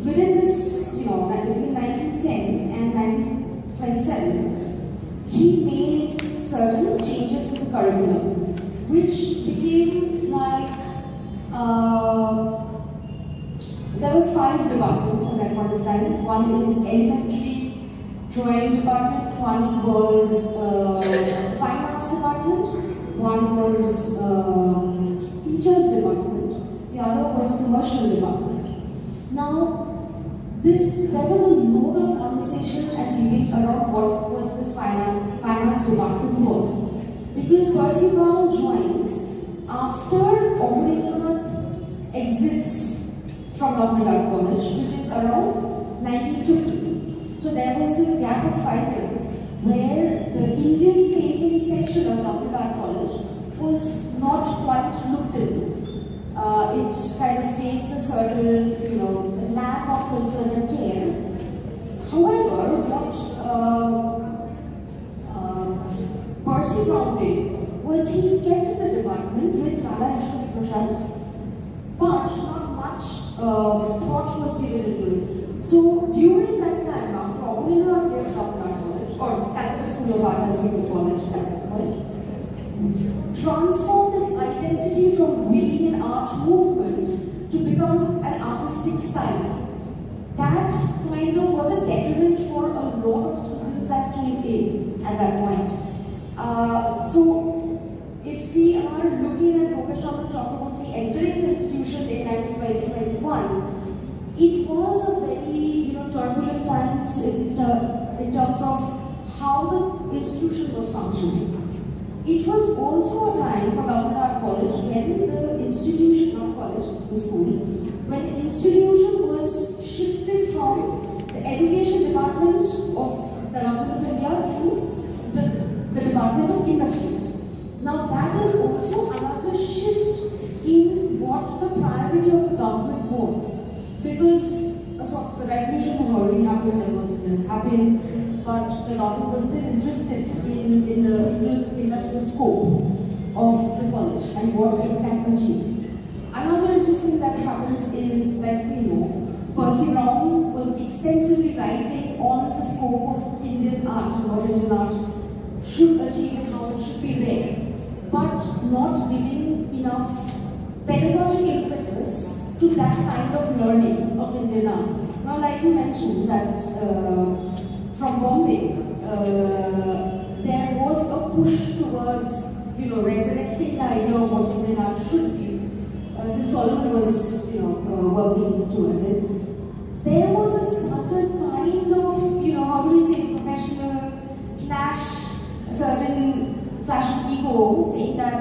Within this, between 1910 and 1927, he made certain changes in the curriculum, which became like, there were 5 departments at that point of time. One is elementary drawing department, one was fine arts department, one was teachers department, the other was commercial department. Now, there was a lot of conversation and debate around what was this finance department was. Because Percy Brown joins after Omrinath exits from Government Art College, which is around 1950. So there was this gap of 5 years where the Indian painting section of Government Art College was not quite looked into. It kind of faced a certain, lack of concern and care. However, what Percy Brown did was he kept the department with Lala Ishwari Prasad, but not much thought was given into it. So during that time, after Rabindranath left Government Art College, or Calcutta School of Art as we would call it at that point, transformed its identity from being an art movement to become an artistic style. That kind of was a deterrent for a lot of students that came in at that point. So if we are looking at Gopesh Chandra Chakravarty entering the institution in 1920-21, it was a very turbulent times in terms of how the institution was functioning. It was also a time for Government Art College when the institution, not college, the school, when the institution was shifted from the education department of the Government of India to the Department of Industries. Now that is also another shift in what the priority of the government was, because the revolution has already happened and was happened, but the government was still interested in the industrial scope of the college and what it can achieve. Another interesting that happens is that Percy Brown was extensively writing on the scope of Indian art and what Indian art should achieve and how it should be read, but not giving enough pedagogical impetus to that kind of learning of Indian art. Now, like you mentioned, that from Bombay, there was a push towards, resurrecting the idea of what Indian art should be, since Solomon was, working towards it. There was a certain kind of, how do we say, professional clash, a certain clash of ego, saying that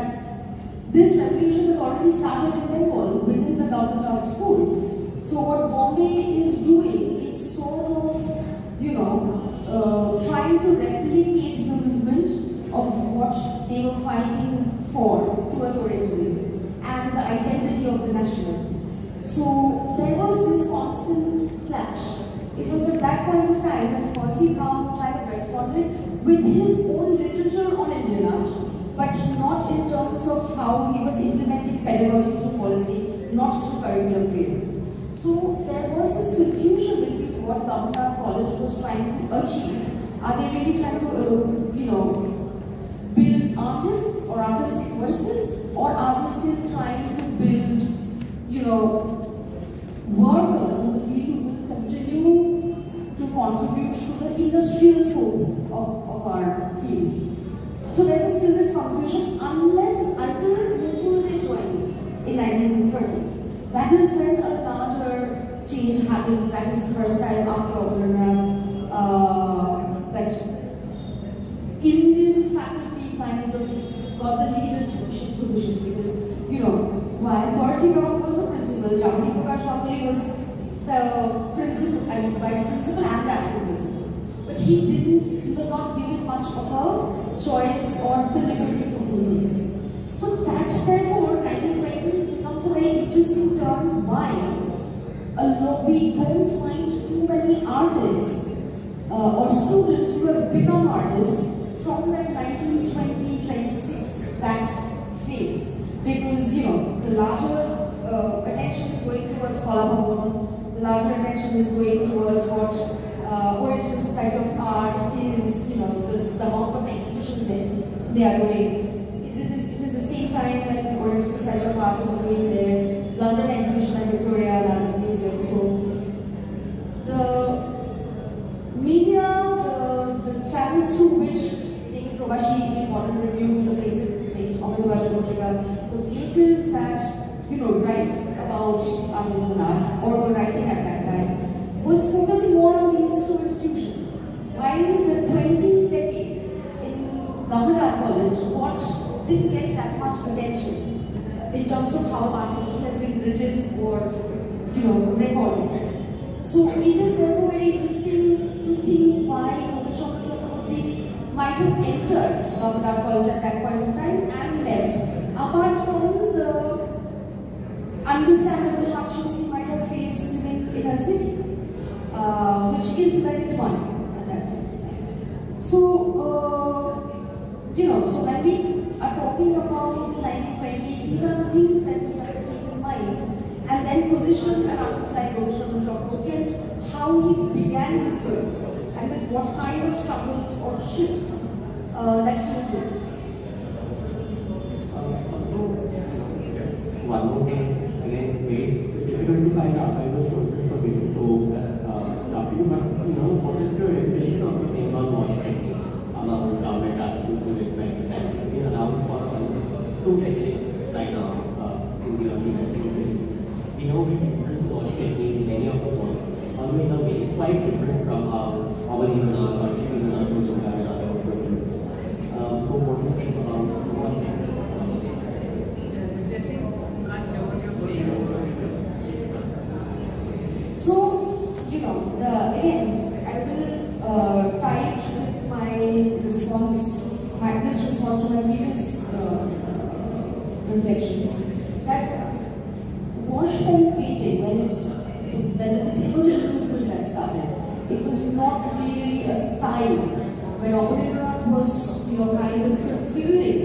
this revolution has already started in Bengal, within the Government Art School. So what Bombay is doing is sort of, trying to replicate the movement of what they were fighting for towards Orientalism and the identity of the national. So there was this constant clash. It was at that point of time that Percy Brown kind of responded with his own literature on Indian art, but not in terms of how he was implementing pedagogy through policy, not through curriculum period. So there was this confusion between what Government Art College was trying to achieve. Are they really trying to, build artists or artistic voices, or are they still trying to build, workers in the field who will continue to contribute to the industrial scope of our field? So there was still this confusion until they joined in 1930s. That is when a larger change happens. That is the first time after Rabindranath that Indian faculty kind of got the leadership position, because while Percy Brown was the principal, Jamni Prakash Ganguly was the principal, vice principal and the acting principal. But he was not given much of a choice or the liberty to do things. So that therefore 1920s becomes a very interesting term. Why? We don't find too many artists or students who have become artists from that 1920-26, that phase. Because, the larger attention is going towards Kolkata, the larger attention is going towards what Oriental Society of Arts is, the amount of exhibitions that they are doing. It is the same time when Oriental Society of Arts is doing their London exhibition at Victoria, London Music. So the media, the channels through which they Provashi, important review, the places, the places that write about artisan art or were writing at that time was focusing more on these two institutions. While the 20s decade in Government Art College didn't get that much attention in terms of how artistry has been written or recorded. So it is therefore very interesting to think why Gopesh Chandra Chakravarty might have entered Government Art College at that point of time and left, apart from the understandable hardships he might have faced living in a city, which is very demanding at that point of time. So, so when we are talking about 1920, these are the things that we have to keep in mind, and then position an artist like Gopesh Chandra Chakravarty and how he began his career, and with what kind of struggles or shifts that came with it. One more thing, again, very difficult to find archival sources for this. So, what is your impression of the Bengal wash technique among government art students like this? It's been around for almost 2 decades right now in the early 1920s. We know we use wash technique in many of the forms, although in a way quite different from how our Imanat or Imanat was in other forms. So, what do you think about wash technique? So, again, I will tie it with my response, this response to my previous reflection, that wash pen painting, when it was a movement that started, it was not really a style. When Operator was, kind of configuring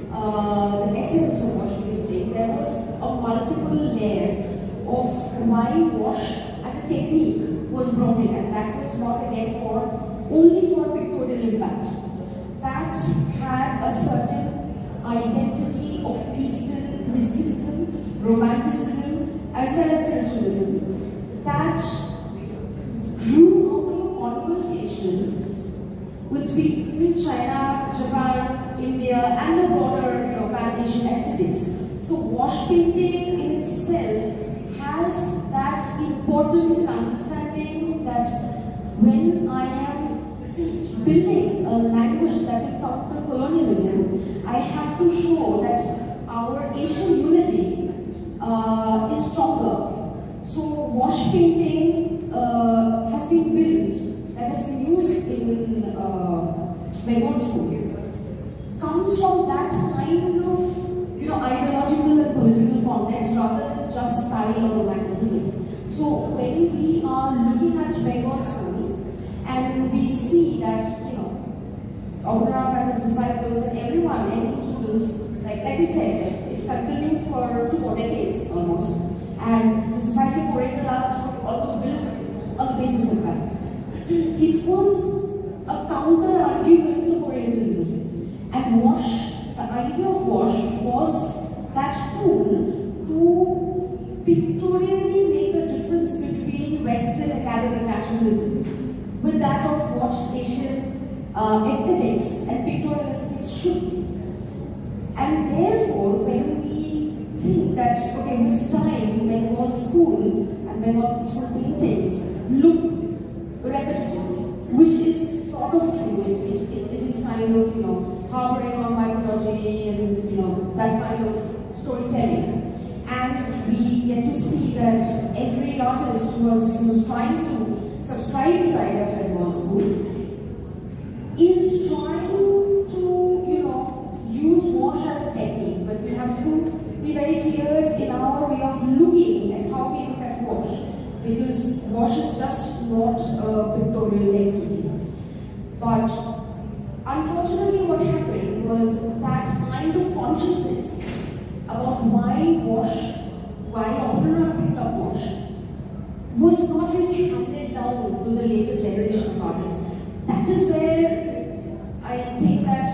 the essence of wash painting, there was a multiple layer of why wash as a technique was brought in, and that was not again only for pictorial impact. That had a certain identity of Eastern mysticism, romanticism, as well as spiritualism that grew out of a conversation with people in China, Japan, India, and the broader Pan-Asian aesthetics. So wash painting in itself has that importance in understanding that when I am building a language that will counter colonialism, I have to show that our Asian unity is stronger. So wash painting has been built, that has been used in Bengal school, comes from that kind of ideological and political context rather than just style or romanticism. So when we are looking at Bengal school and we see that, Abraham and his disciples and everyone, any students, like we said, it continued for 2 more decades almost. And the Society of Oriental Arts was almost built on the basis of that. It was a counter-argument to Orientalism. And wash, the idea of wash was that tool to pictorially make a difference between Western academic naturalism with that of what Asian aesthetics and pictorial aesthetics should be. And therefore, when we think that, okay, with time, Bengal school and Bengal school paintings look repetitive, which is sort of true. It is kind of, harboring on mythology and, that kind of storytelling. And we get to see that every artist who was trying to subscribe to the idea of Bengal school is trying to, use wash as a technique, but we have to be very clear in our way of looking at how we look at wash, because wash is just not a pictorial technique. But unfortunately what happened was that kind of consciousness about why wash why Rabindranath picked up Mosh was not really handed down to the later generation of artists. That is where I think that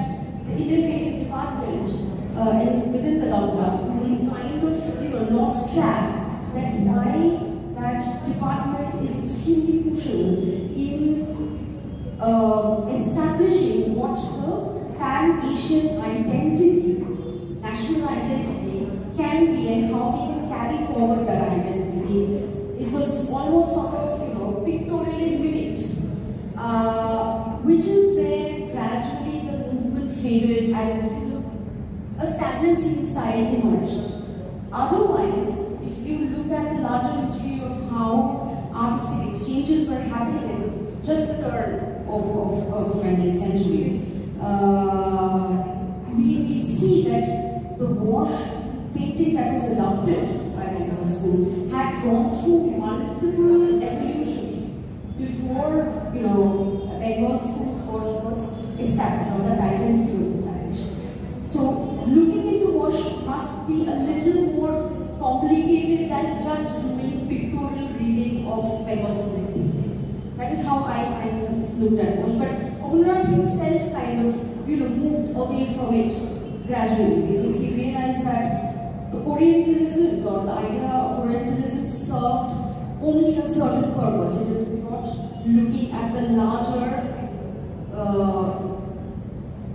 the Indian painting department and within the government kind of lost track that why that department is extremely crucial in establishing what the pan-Asian identity, national identity can be and how we can carry forward that identity. It was almost sort of, pictorially mimicked, which is where gradually the movement faded and a stagnancy in style emerged. Otherwise, if you look at the larger history of how artistic exchanges were happening in just the turn of 20th century, we see that the wash painting that was adopted by the Bengal school had gone through multiple evolutions before Bengal school's wash was established or that identity was established. So looking into wash must be a little more complicated than just doing pictorial reading of Bengal school painting. That is how I kind of looked at wash. But Rabindranath himself kind of moved away from it gradually because he realized that the Orientalism or the idea of Orientalism served only a certain purpose. It is not looking at the larger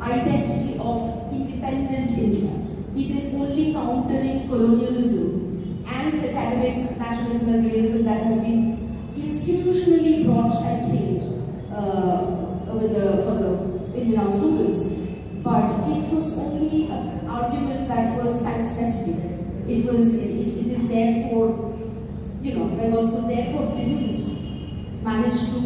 identity of independent India. It is only countering colonialism and the academic nationalism and realism that has been institutionally brought and trained for the Indian students. But it was only an argument that was time-specific. It is therefore, Bengal school therefore didn't manage to